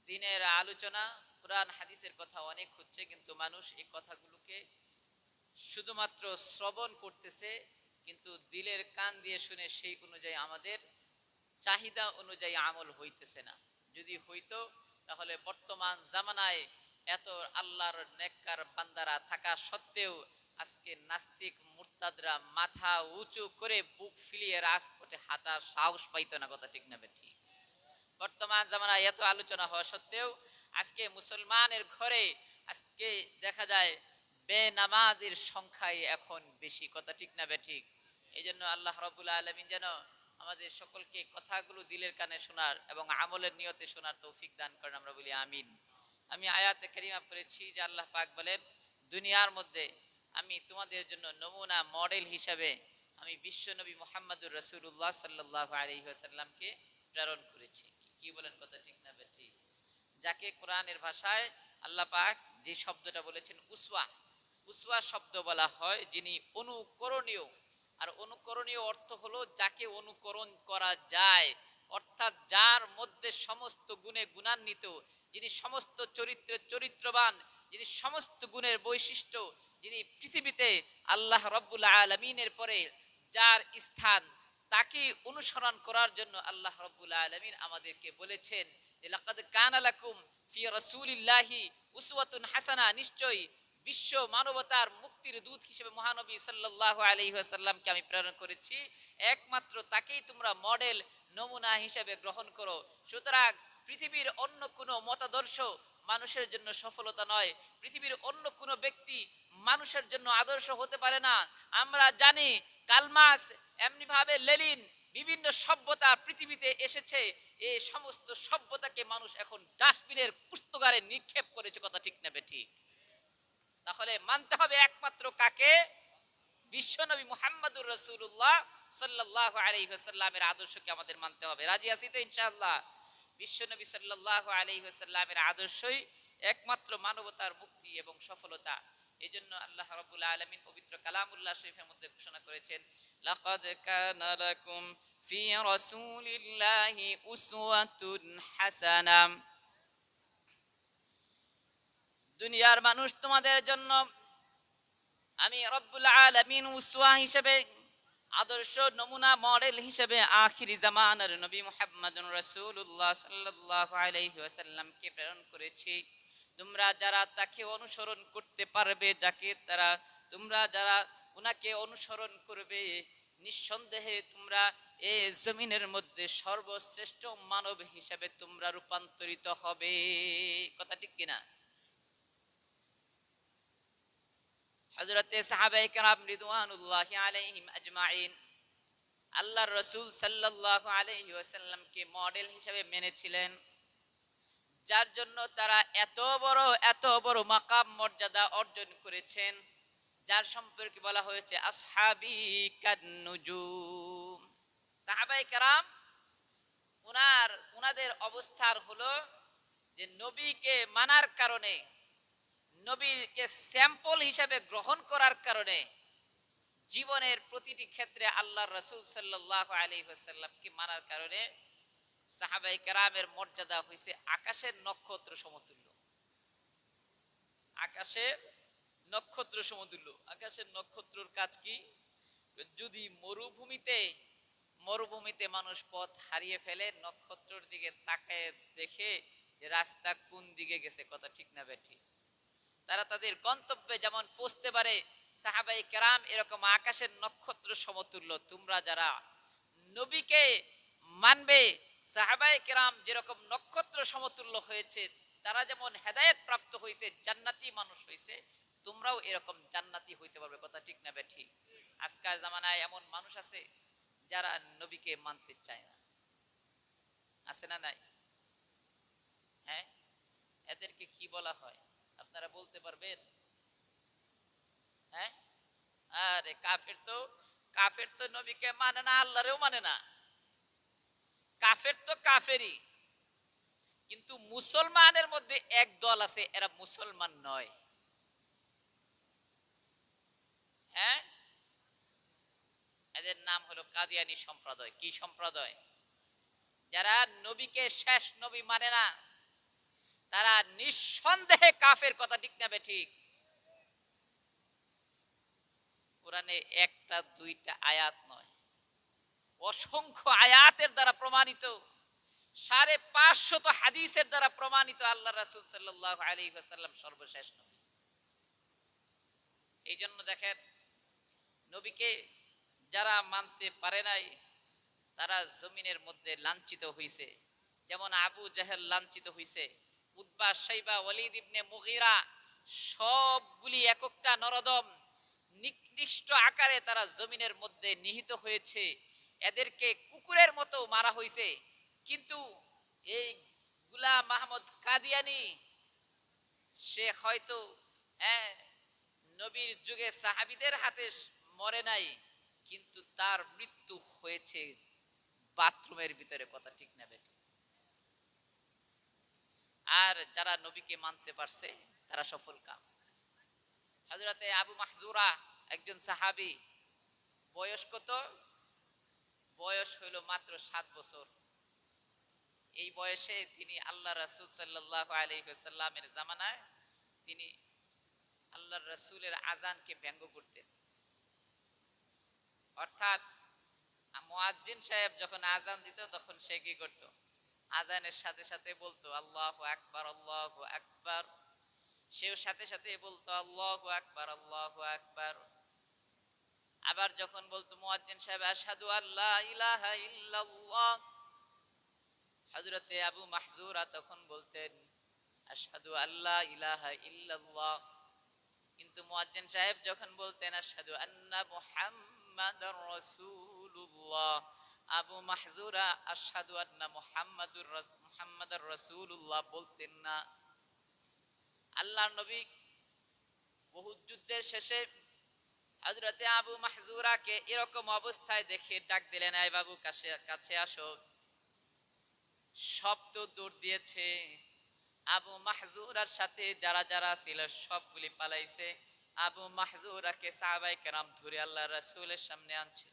দিনের আলোচনা, কোরআন হাদিসের কথা অনেক হচ্ছে, কিন্তু মানুষ এই কথাগুলোকে শুধুমাত্র শ্রবণ করতেছে, কিন্তু দিলের কান দিয়ে শুনে সেই অনুযায়ী আমাদের চাহিদা অনুযায়ী আমল হইতেছে না। যদি হইতো তাহলে বর্তমান জামানায় এত আল্লাহর নেককার বান্দারা থাকা সত্ত্বেও আজকে নাস্তিক মুরতাদরা মাথা উঁচু করে বুক ফিলিয়ে রাজপথে হাঁটার সাহস পাইতো না। কথা ঠিক না বেঠিক? বর্তমান জামানায় এত আলোচনা হওয়া সত্ত্বেও আজকে মুসলমানের ঘরে আজকে দেখা যায় বেনামাজের সংখ্যাই এখন বেশি। কথা ঠিক না বেঠিক? এই জন্য আল্লাহ রাব্বুল আলামিন যেন আমাদের সকলকে কথাগুলো দিলের কানে শোনার এবং আমলের নিয়তে শোনার তৌফিক দান করেন, আমরা বলি আমিন। আমি আয়াতে কারিমা পড়েছি যে আল্লাহ পাক বলেন, দুনিয়ার মধ্যে আমি তোমাদের জন্য নমুনা মডেল হিসাবে আমি বিশ্বনবী মুহাম্মদুর রাসূলুল্লাহ সাল্লাল্লাহু আলাইহি ওয়াসাল্লামকে প্রেরণ করেছি। কি বলেন? কথা ঠিক না বেঠিক? যাকে কোরআনের ভাষায় আল্লাহ পাক যে শব্দটা বলেছেন উসওয়া, উসওয়া শব্দ বলা হয় যিনি অনুকরণীয়। আর অনুকরণীয় অর্থ হলো যাকে অনুকরণ করা যায়, অর্থাৎ যার মধ্যে সমস্ত গুণে গুণান্বিত, যিনি সমস্ত চরিত্রে চরিত্রবান, যিনি সমস্ত গুণের বৈশিষ্ট্য, যিনি পৃথিবীতে আল্লাহ রাব্বুল আলামিনের পরে যার স্থান, তাকে অনুসরণ করার জন্য আল্লাহ রাব্বুল আলামিন আমাদেরকে বলেছেন যে লাকাদ কানা লাকুম ফি রাসূলিল্লাহি উসওয়াতুন হাসানা। নিশ্চয়ই বিশ্ব মানবতার মুক্তির দূত হিসেবে মহানবী সাল্লাল্লাহু আলাইহি ওয়াসাল্লামকে আমি প্রেরণ করেছি, একমাত্র তাকেই তোমরা মডেল নমুনা হিসেবে গ্রহণ করো। সুতরাং পৃথিবীর অন্য কোনো মতাদর্শ মানুষের জন্য সফলতা নয়, পৃথিবীর অন্য কোনো ব্যক্তি মানুষের জন্য আদর্শ হতে পারে না। আমরা জানি কালমাস, এমনি ভাবে লেনিন, বিভিন্ন সভ্যতা পৃথিবীতে এসেছে, এই সমস্ত সভ্যতাকে মানুষ এখন ডাস্টবিনের পুস্তকারে নিক্ষেপ করেছে। কথা ঠিক না বেঠিক? তাহলে মানতে হবে একমাত্র কাকে? বিশ্বনবী মুহাম্মদুর রাসূলুল্লাহ সাল্লাল্লাহু আলাইহি ওয়াসাল্লামের আদর্শকে আমাদের মানতে হবে। রাজি আছি তো ইনশাআল্লাহ? বিশ্বনবী সাল্লাল্লাহু আলাইহি ওয়াসাল্লামের আদর্শই একমাত্র মানবতার মুক্তি এবং সফলতা। এজন্য আল্লাহ রাব্বুল আলামিন পবিত্র কালামুল্লাহ শরীফের মধ্যে ঘোষণা করেছেন, লাকাদ কানা লাকুম ফি রাসূলিল্লাহি উসওয়াতুন হাসানা। দুনিয়ার মানুষ, তোমাদের জন্য আমি রব্বুল আলামিন উসওয়া হিসেবে, আদর্শ নমুনা মডেল হিসেবে আখিরি জামানার নবী মুহাম্মদুর রাসূলুল্লাহ সাল্লাল্লাহু আলাইহি ওয়াসাল্লামকে প্রেরণ করেছি। তোমরা যারা তাকে অনুসরণ করতে পারবে, তোমরা যারা উনাকে অনুসরণ করবে, নিঃসন্দেহে তোমরা এই জমিনের মধ্যে সর্বশ্রেষ্ঠ মানব হিসেবে তোমরা রূপান্তরিত হবে। কথা ঠিক কিনা? হযরতে সাহাবায়ে কেরাম রিদওয়ানুল্লাহি আলাইহিম আজমাইন আল্লাহর রাসূল সাল্লাল্লাহু আলাইহি ওয়াসাল্লামকে মডেল হিসেবে মেনেছিলেন, যার জন্য তারা এত বড় মাকাম মর্যাদা অর্জন করেছেন, যার সম্পর্কে বলা হয়েছে আসহাবি কান্নুজুম। সাহাবায়ে কেরাম উনাদের অবস্থান হলো যে নবীকে মানার কারণে, নবীকে স্যাম্পল হিসেবে গ্রহণ করার কারণে জীবনের প্রতিটি ক্ষেত্রে আল্লাহর রাসূল সাল্লাল্লাহু আলাইহি ওয়াসাল্লামকে মানার কারণে সাহাবায়ে কেরামের মর্যাদা হইছে আকাশের নক্ষত্র সমতুল্য। আকাশের নক্ষত্র সমতুল্য। আকাশের নক্ষত্রর কাজ কি? যদি মরুভূমিতে মানুষ পথ হারিয়ে ফেলে, নক্ষত্রের দিকে তাকায় দেখে যে রাস্তা কোন দিকে গেছে। কথা ঠিক না বেঠিক? তারা তাদের গন্তব্যে যেমন পৌঁছতে পারে, সাহাবায়ে কেরাম এরকম আকাশের নক্ষত্র সমতুল্য। তোমরা যারা নবীকে মানবে, সাহাবায়ে কেরাম যেরকম নক্ষত্র সমতুল্য হয়েছে, তারা যেমন হেদায়েত প্রাপ্ত হয়েছে, জান্নাতি মানুষ হয়েছে, তোমরাও এরকম জান্নাতি হইতে পারবে। কথা ঠিক না বেঠিক? আজকের জামানায় এমন মানুষ আছে যারা নবীকে মানতে চায় না। আছে না নাই? হ্যাঁ, এদেরকে কি বলা হয় আপনারা বলতে পারবেন? হ্যাঁ, আরে কাফের তো নবীকে মানে না, আল্লাহরেও মানে না। কাফের তো কাফেরই, কিন্তু মুসলমানের মধ্যে এক দল আছে, এরা মুসলমান নয়। হ্যাঁ, এদের নাম হলো কাদিয়ানী সম্প্রদায়। কি সম্প্রদায়? যারা নবীকে শেষ নবী মানে না, তারা নিঃসন্দেহে কাফের, কথা ঠিক না বেঠিক? কোরআনে একটা দুইটা আয়াত নয়, অসংখ্য আয়াতের দ্বারা প্রমাণিত, 550 হাদিসের দ্বারা প্রমাণিত আল্লাহ রাসূল সাল্লাল্লাহু আলাইহি ওয়াসাল্লাম সর্বশেষ নবী। এই জন্য দেখেন, নবীকে যারা মানতে পারে নাই তারা জমিনের মধ্যে লাঞ্ছিত হইছে। যেমন আবু জাহেল লাঞ্ছিত হইছে, উতবা, শাইবা, ওয়ালিদ ইবনে মুগীরা, সবগুলি একটা নরদম নিকৃষ্ট আকারে তারা জমিনের মধ্যে নিহিত হয়েছে। এদেরকে কুকুরের মতো মারা হয়েছে। কিন্তু এই গোলাম মাহমুদ কাদিয়ানি, সে হয়তো নবীর যুগে সাহাবীদের হাতে মরে নাই, কিন্তু তার মৃত্যু হয়েছে বাথরুমের ভিতরে, কথা ঠিক না বেঠিক? আর যারা নবীকে মানতে পারছে তারা সফল কাম। হযরতে আবু মাহজুরা একজন সাহাবী, বয়স কত? বয়স হইল মাত্র 7 বছর। এই বয়সে তিনি আল্লাহ রাসূল সাল্লাল্লাহু আলাইহি ওয়াসাল্লামের জামানায় তিনি আল্লাহর রাসূলের আযানকে ব্যঙ্গ করতেন। অর্থাৎ মুয়াজ্জিন সাহেব যখন আযান দিত তখন সে কি করত? আযানের সাথে সাথে বলতো আল্লাহু আকবার, আল্লাহু আকবার। সেও সাথে সাথে বলতো আল্লাহু আকবার, আল্লাহু আকবার। আবার যখন বলতো মুয়াজ্জিন সাহেব আশহাদু আল্লা ইলাহা ইল্লাল্লাহ, হযরতে আবু মাহজুরা তখন বলতেন আশহাদু আল্লা ইলাহা ইল্লাল্লাহ। কিন্তু মুয়াজ্জিন সাহেব যখন বলতেন আশহাদু আন্না মুহাম্মাদার রাসূলুল্লাহ, আবু মাহজুরা আশহাদু আন্না মুহাম্মাদার রাসূলুল্লাহ বলতেন না। আল্লাহর নবী উহুদ যুদ্ধের শেষে হযরতে আবু মাহজুরাকে এরকম অবস্থায় দেখে ডাক দিলেন, আয় বাবু, কাছে আসো। সব তো দৌড় দিয়েছে, আবু মাহজুরার সাথে যারা যারা ছিল সবগুলি পালাইছে। আবু মাহজুরাকে সাহাবায়ে কেরাম ধরে আল্লাহর রাসূলের সামনে আনছে।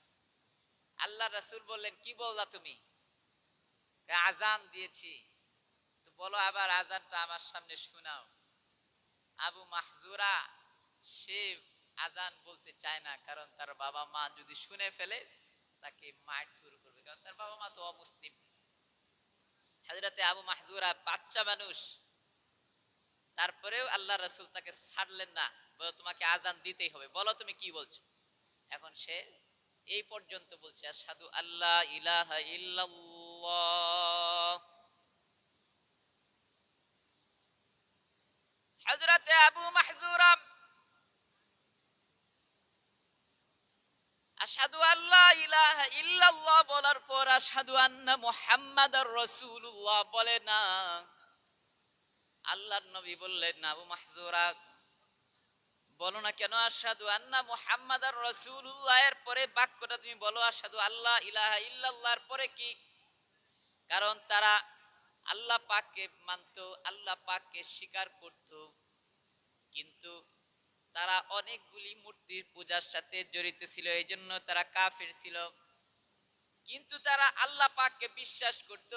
আল্লাহর রাসূল বললেন, কি বললা তুমি? আযান দিয়েছি। তো বলো আবার আযানটা আমার সামনে শোনাও। আবু মাহজুরা সে আযান বলতে চায় না, কারণ তার বাবা মা যদি শুনে ফেলে তাকে মারধর করবে, কারণ তার বাবা মা তো অমুসলিম। হযরতে আবু মাহজুরা বাচ্চা মানুষ, তারপরেও আল্লাহ রাসূল তাকে ছাড়লেন না, বলো তোমাকে আযান দিতেই হবে, বলো তুমি কি বলছো। এখন সে এই পর্যন্ত বলছে আশহাদু আল্লা ইলাহা ইল্লাল্লাহ। হযরতে আবু মাহজুরা আশহাদু আল্লা ইলাহা ইল্লাল্লাহ বলার পর আশহাদু আন্না মুহাম্মাদার রাসূলুল্লাহ বলে না। আল্লাহর নবী বললেন, আবু মাহজুরা বলো না কেন আশহাদু আন্না মুহাম্মাদার রাসূলুল্লাহ এর পরে বাক্যটা তুমি বলো আশহাদু আল্লা ইলাহা ইল্লাল্লাহর পরে কি? কারণ তারা আল্লাহ পাককে মানতো, আল্লাহ পাককে স্বীকার করত, কিন্তু তারা অনেকগুলি মূর্তির পূজার সাথে জড়িত ছিল, এই জন্য তারা কাফের ছিল। কিন্তু তারা আল্লাহ পাককে বিশ্বাস করত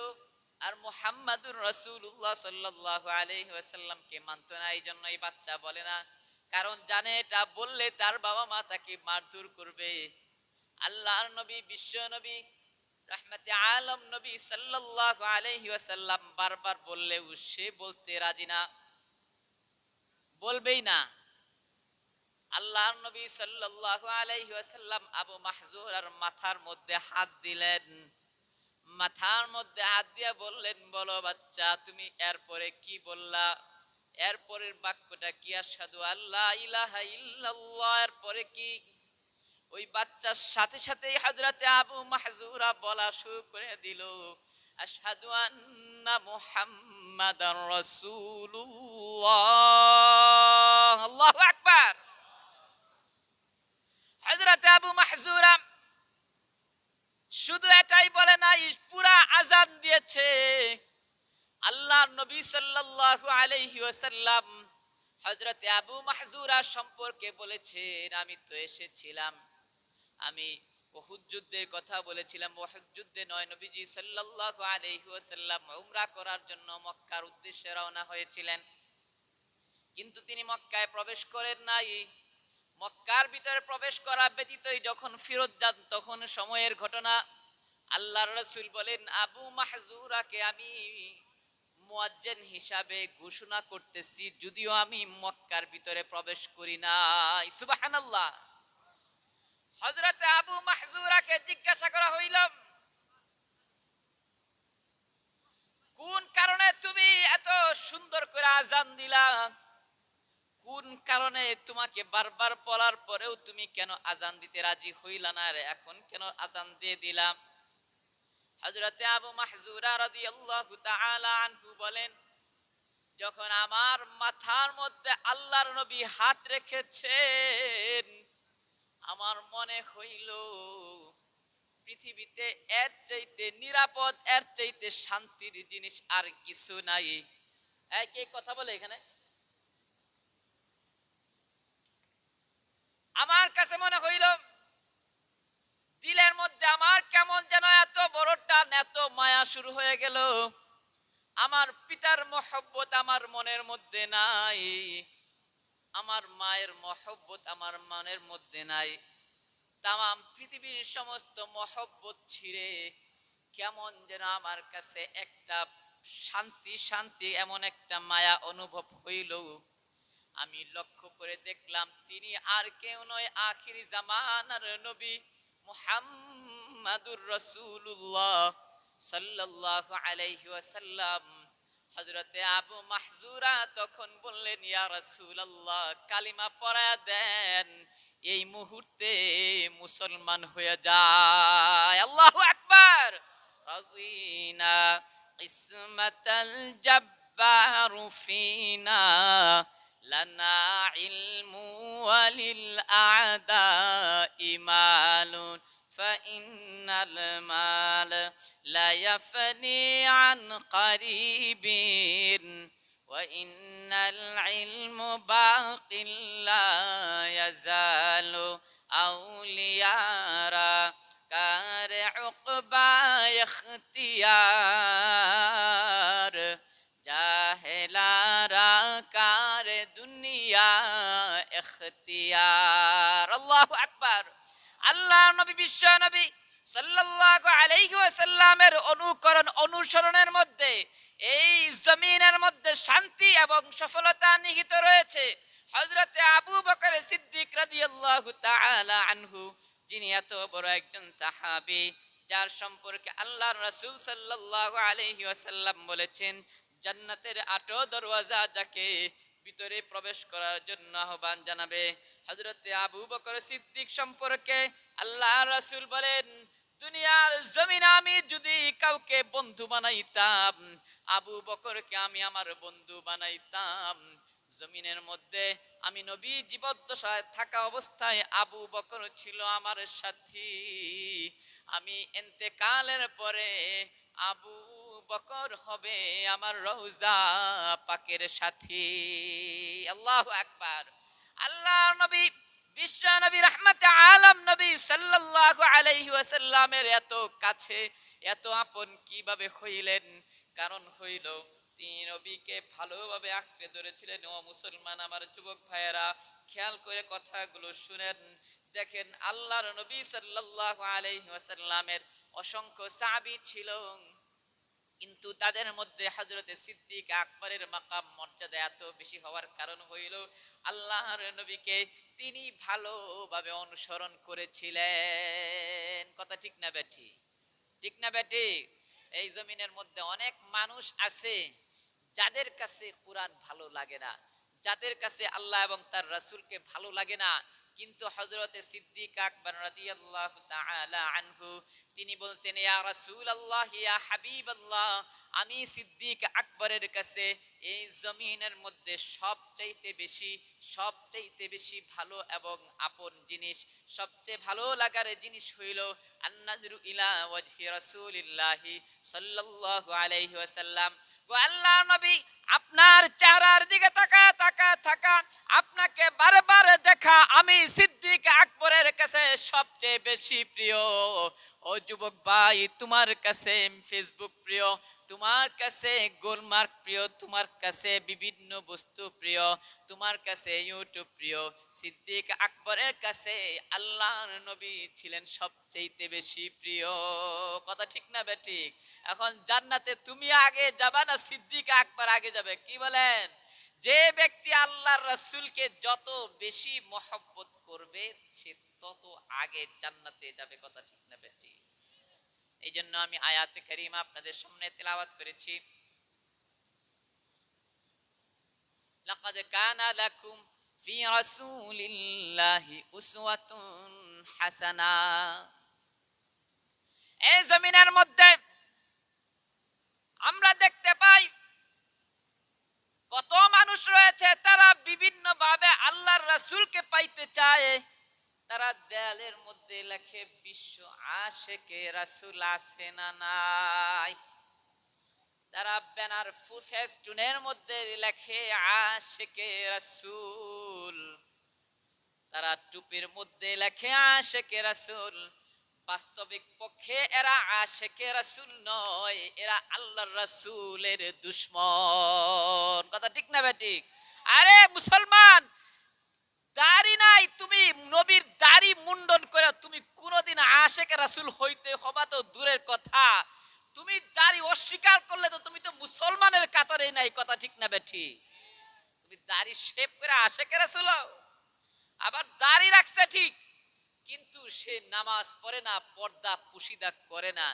আর মুহাম্মাদুর রাসূলুল্লাহ সাল্লাল্লাহু আলাইহি ওয়াসাল্লামকে মানত না। এই জন্য এই বাচ্চা বলে না, কারণ জানে এটা বললে তার বাবা মা তাকে মারধর করবে। আল্লাহর নবী, বিশ্ব নবী, রাহমাতে আলম নবী সাল্লাল্লাহু আলাইহি ওয়াসাল্লাম বারবার বললেও সে বলতে রাজি না, বলবেই না। আল্লাহর নবী সাল্লাল্লাহু আলাইহি ওয়াসাল্লাম আবু মাহজুরার মাথার মধ্যে হাত দিলেন, মাথার মধ্যে হাত দিয়ে বললেন, বলো বাচ্চা তুমি এরপরে কি বললা? এরপরের বাক্যটা কি? আশহাদু আল্লা ইলাহা ইল্লাল্লাহ এর পরে কি? ওই বাচ্চার সাথে সাথে হযরতে আবু মাহজুরা বলা শুরু করে দিল, আশহাদু আন্না মুহাম্মাদার রাসূলুল্লাহ। আল্লাহু আকবার। হযরতে আবু মাহজুরা শুধু এটাই বলে নাই, পুরা আযান দিয়েছে। আল্লাহর নবী সাল্লাল্লাহু আলাইহি ওয়াসাল্লাম হযরতে আবু মাহজুরা সম্পর্কে বলেছেন, আমি তো এসেছিলাম, আমি উহুদ যুদ্ধের কথা বলেছিলাম। উহুদ যুদ্ধে নয়, নবীজি সাল্লাল্লাহু আলাইহি ওয়াসাল্লাম উমরা করার জন্য মক্কার উদ্দেশ্যে রওনা হয়েছিলেন, কিন্তু তিনি মক্কায় প্রবেশ করেন নাই। মক্কার ভিতরে প্রবেশ করা ব্যতীতই যখন ফিরত যান তখন সময়ের ঘটনা। আল্লাহর রাসূল বলেন, আবু মাহজুরাকে আমি মুয়াজ্জিন হিসাবে ঘোষণা করতেছি, যদিও আমি মক্কার ভিতরে প্রবেশ করি নাই। সুবহানাল্লাহ। হযরত আবু মাহজুরাকে জিজ্ঞাসা করা হইল, কোন কারণে তুমি এত সুন্দর করে আজান দিলা? কোন কারণে তোমাকে বারবার বলার পরেও তুমি কেন আজান দিতে রাজি হইলা না? রে এখন কেন আজান দিয়ে দিলাম? হযরতে আবু মাহজুরা রাদিয়াল্লাহু তাআলা আনহু বলেন, যখন আমার মাথার মধ্যে আল্লাহর নবী হাত রেখেছেন, আমার মনে হইল পৃথিবীতে এর চাইতে নিরাপদ, এর চাইতে শান্তির জিনিস আর কিছু নাই। কে কথা বলে এখানে? আমার কাছে মনে হইল দিলের মধ্যে আমার কেমন যেন এত বড় টান, এত মায়া শুরু হয়ে গেল। আমার পিতার মহব্বত আমার মনের মধ্যে নাই, আমার মায়ের মহব্বত আমার মনের মধ্যে নাই। তামাম পৃথিবীর সমস্ত মহব্বত ছিঁড়ে কেমন যেন আমার কাছে একটা শান্তি শান্তি, এমন একটা মায়া অনুভব হইল। আমি লক্ষ্য করে দেখলাম তিনি আর কেউ নয়, আখির জামানার নবী মুহাম্মাদুর রাসূলুল্লাহ সাল্লাল্লাহু আলাইহি ওয়াসাল্লাম। হযরতে আবু মাহজুরা তখন বললেন, ইয়া রাসূলুল্লাহ, কালিমা পড়ায়া দেন, এই মুহূর্তে মুসলমান হয়ে যায়। আল্লাহু আকবার। রাযিনা ইসমাতাল জাব্বারু ফিনা লানা ইলমু ওয়ালিল আ'দাই মালুন ফাইন্নাল মাল লা ইয়াফনি আন কারিবিন وإن العلم باق لا يزال أوليارا كار عقبى اختيار জাহেলারা কার দুনিয়া ইখতিয়ার। আল্লাহু আকবার। আল্লাহ নবী, বিশ্ব নবী সাল্লাল্লাহু আলাইহি ওয়াসাল্লামের অনুকরণ অনুসরণের মধ্যে এই জমিনের মধ্যে শান্তি এবং সফলতা নিহিত রয়েছে। হযরতে আবু বকর সিদ্দিক রাদিয়াল্লাহু তাআলা আনহু, যিনি এত বড় একজন সাহাবী, যার সম্পর্কে আল্লাহর রাসূল সাল্লাল্লাহু আলাইহি ওয়াসাল্লাম বলেছেন, জান্নাতের ৮ দরওয়াজা যাকে ভিতরে প্রবেশ করার জন্য আহ্বান জানাবে। হযরতে আবু বকর সিদ্দিক সম্পর্কে আল্লাহর রাসূল বলেন, দুনিয়ার জমিনে আমি যদি কাউকে বন্ধু বানাইতাম, আবু বকরকে আমি আমার বন্ধু বানাইতাম। জমিনের মধ্যে আমি নবী জীবদ্দশায় থাকা অবস্থায় আবু বকর ছিল আমার সাথী, আমি ইন্তেকালের পরে আবু বকর হবে আমার রওজা পাকের সাথী। আল্লাহু আকবার। আল্লাহর নবী, বিশ্ব নবী, রাহমাতে আলম নবী সাল্লাল্লাহু আলাইহি ওয়াসাল্লামের এত কাছে, এত আপন কিভাবে হইলেন? কারণ হইল তিনি নবীকে ভালোভাবে আঁকড়ে ধরেছিলেন। ও মুসলমান, আমার যুবক ভাইয়েরা, খেয়াল করে কথাগুলো শুনেন। দেখেন, আল্লাহর নবী সাল্লাল্লাহু আলাইহি ওয়াসাল্লামের অসংখ্য সাহাবী ছিল, কিন্তু তাদের মধ্যে হযরতে সিদ্দিক আকবরের মাকাম মর্যাদা এত বেশি হওয়ার কারণ হইল আল্লাহর নবীকে তিনি ভালোভাবে অনুসরণ করেছিলেন। কথা ঠিক না বেঠি? ঠিক না বেঠি? এই জমিনের মধ্যে অনেক মানুষ আছে যাদের কাছে কুরআন ভালো লাগে না, যাদের কাছে আল্লাহ এবং তার রাসূলকে ভালো লাগে না, কিন্তু হযরতে সিদ্দিক আকবর রাদিয়াল্লাহু তাআলা আনহু তিনি বলতেন, ইয়া রাসূলুল্লাহ, ইয়া হাবিবাল্লাহ, আমি সিদ্দিক আকবরের কাছে এই জমিনের মধ্যে সবচাইতে বেশি ভালো এবং আপন জিনিস, সবচেয়ে ভালো লাগার জিনিস হইল আন-নাজরু ইলা ওয়াজহি রাসূলিল্লাহ সাল্লাল্লাহু আলাইহি ওয়াসাল্লাম। গো আল্লাহর নবী, আপনার চেহারার দিকে তাকা আপনাকে বারবার দেখা আমি সিদ্দিক সিদ্দিক আকবরের কাছে সবচেয়ে বেশি প্রিয়। ও যুবক ভাই, তোমার কাছে ফেসবুক প্রিয়, তোমার কাছে গোলমার্ক প্রিয়, তোমার কাছে বিভিন্ন বস্তু প্রিয়, তোমার কাছে ইউটিউব প্রিয়। সিদ্দিক আকবরের কাছে আল্লাহর নবী ছিলেন সবচেয়ে বেশি প্রিয়। কথা ঠিক না বেঠিক? এখন জান্নাতে তুমি আগে যাবা না সিদ্দিক আকবর আগে যাবে? কি বলেন? যে ব্যক্তি আল্লাহর রাসূলকে যত বেশি মহব্বত করবে সে তত আগে জান্নাতে যাবে। কথা ঠিক না বেঠিক? এই জন্য আমি আয়াতে কারিমা আপনাদের সামনে তেলাওয়াত করেছি। লাকাদ কানা লাকুম ফি রাসূলিল্লাহি উসওয়াতুন হাসানা। এই জমিনের মধ্যে আমরা দেখতে পাই কত মানুষ রয়েছে তারা বিভিন্ন ভাবে আল্লাহর রাসূলকে পাইতে চায়। তারা দেয়ালের মধ্যে লেখে বিশ্ব আশেকে রাসূল আছে না নাই। তারা ব্যানার ফেস্টুনের মধ্যে লেখে আশেকে রাসূল। তারা টুপির মধ্যে লেখে আশেকে রাসূল। বাস্তবিক পক্ষে এরা আশেকে রাসূল নয়, এরা আল্লাহর রাসূলের দুশমন। কথা ঠিক না বেঠিক? আরে মুসলমান, দাড়ি নাই, তুমি নবীর দাড়ি মুন্ডন করে তুমি কোনদিন আশেকে রাসূল হইতে হবা তো দূরের কথা, তুমি দাড়ি অস্বীকার করলে তো তুমি তো মুসলমানের কাতারে নাই। কথা ঠিক না বেঠিক? তুমি দাড়ি শেভ করে আশেকে রাসূল হও। আবার দাড়ি রাখছে ঠিক, কিন্তু সে নামাজ পড়ে না, পর্দা পুশিদা করে না।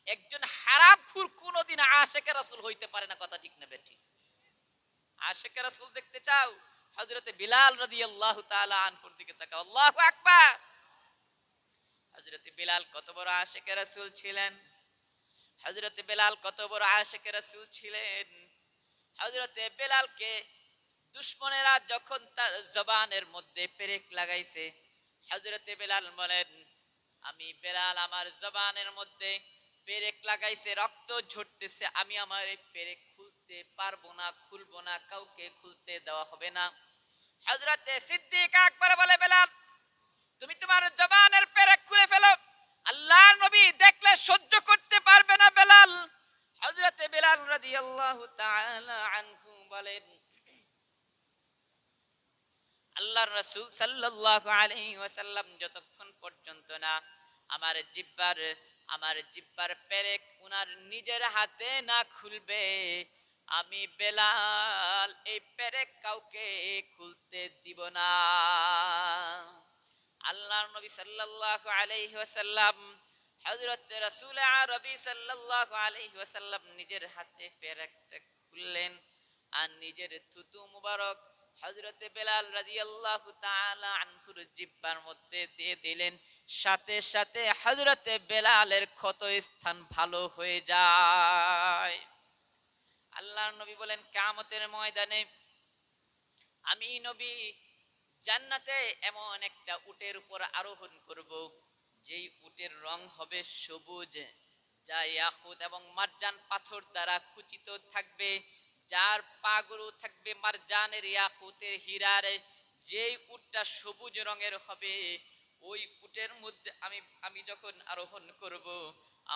একজন হারামখোর কোনদিন আশেকে রাসূল হইতে পারে না। কথা ঠিক না বেঠিক? আশেকে রাসূল দেখতে চাও? হযরতে বিলাল রাদিয়াল্লাহু তাআলা আনহুর দিকে তাকাও। আল্লাহু আকবার। হযরতে বিলাল কত বড় আশেকে রাসূল ছিলেন! হযরতে বিলাল কত বড় আশেকে রাসূল ছিলেন! হযরতে বিলালকে দুশমনেরা যখন তার জবানের মধ্যে পেরেক লাগাইছে, হযরতে বিলাল বলেন, আমি বিলাল আমার জবানের মধ্যে পেরেক লাগাইছে, রক্ত ঝরতেছে, আমি আমার এই পেরেক খুলতে পারবো না, খুলবো না, কাউকে খুলতে দেওয়া হবে না। হযরতে সিদ্দিক আকবর বলে, বিলাল তুমি তোমার জবানের পেরেক খুলে ফেলো, আল্লাহর নবী দেখলে সহ্য করতে পারবে না বিলাল। হযরতে বিলাল রাদিয়াল্লাহু তাআলা আনহু বলেন, আল্লাহর রাসূল সাল্লাল্লাহু আলাইহি ওয়াসাল্লাম যতক্ষণ পর্যন্ত না আমার জিহ্বার পেরেক উনার নিজের হাতে না খুলবে, আমি বেলাল এই পেরেক কাউকে খুলতে দিব না। আল্লাহর নবী সাল্লাল্লাহু আলাইহি ওয়াসাল্লাম, হযরত রাসূল আরবী সাল্লাল্লাহু আলাইহি ওয়াসাল্লাম নিজের হাতে পেরেকটা খুললেন আর নিজের থুতু মুবারক হযরতে বেলাল রাদিয়াল্লাহু তাআলা আনহুর জিহ্বার মধ্যে দিয়ে দিলেন। সাথে সাথে হযরতে বেলালের ক্ষত স্থান ভালো হয়ে যায়। আল্লাহর নবী বলেন, কিয়ামতের ময়দানে আমি নবী জান্নাতে এমন একটা উটের উপর আরোহণ করব, যেই উটের রং হবে সবুজ, যা ইয়াকুত এবং মারজান পাথর দ্বারা খচিত থাকবে, যার পাগুলো থাকবে মারজানের ইয়াকুতের হীরার। যেই উটটা সবুজ রঙের হবে, ওই উটের মধ্যে আমি যখন আরোহণ করব,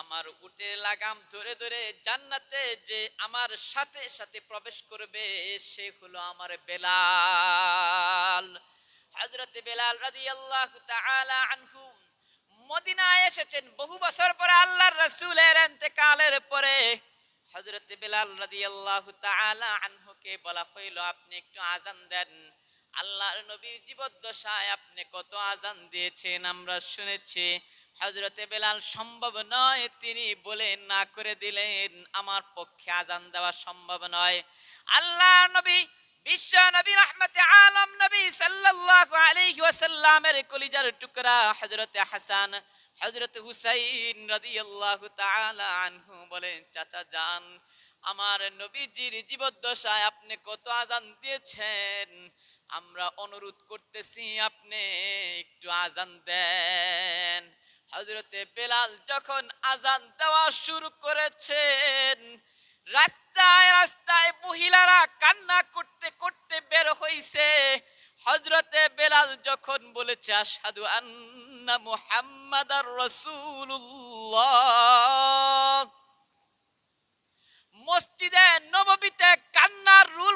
আমার উটের লাগাম ধরে ধরে জান্নাতে যে আমার সাথে সাথে প্রবেশ করবে সে হলো আমার বেলাল। হযরতে বেলাল রাদিয়াল্লাহু তাআলা আনহু মদিনায় এসেছেন বহু বছর পরে আল্লাহর রাসূলের ইন্তেকালের পরে। হযরতে বেলাল রাদিয়াল্লাহু তাআলা আনহুকে বলা হইল, আপনি একটু আযান দেন। আল্লাহর নবীর জীবদ্দশায় আপনি কত আযান দিয়েছেন আমরা শুনেছি। হযরতে বেলাল সম্ভব নয়, তিনি বলেন না করে দিলেন, আমার পক্ষে আযান দেওয়া সম্ভব নয়। আল্লাহর নবী বিশ্ব নবী রহমতে আলম নবী সাল্লাল্লাহু আলাইহি ওয়াসাল্লামের কলিজার টুকরা হযরতে হাসান হযরতে হুসাইন রাদিয়াল্লাহু তাআলা আনহু বলেন, চাচা যান, আমার নবীজির জীবদ্দশায় আপনি কত আযান দিয়েছেন, আমরা অনুরোধ করতেছি আপনি একটু আযান দেন। হযরতে বেলাল যখন আযান দেওয়া শুরু করেছেন, রাস্তায় রাস্তায় মহিলারা কান্না করতে করতে বের হইছে। হযরতে বেলাল যখন বলেছে আশহাদু আন্না মুহাম্মাদার রাসূলুল্লাহ, মসজিদে নববীতে কান্নার রোল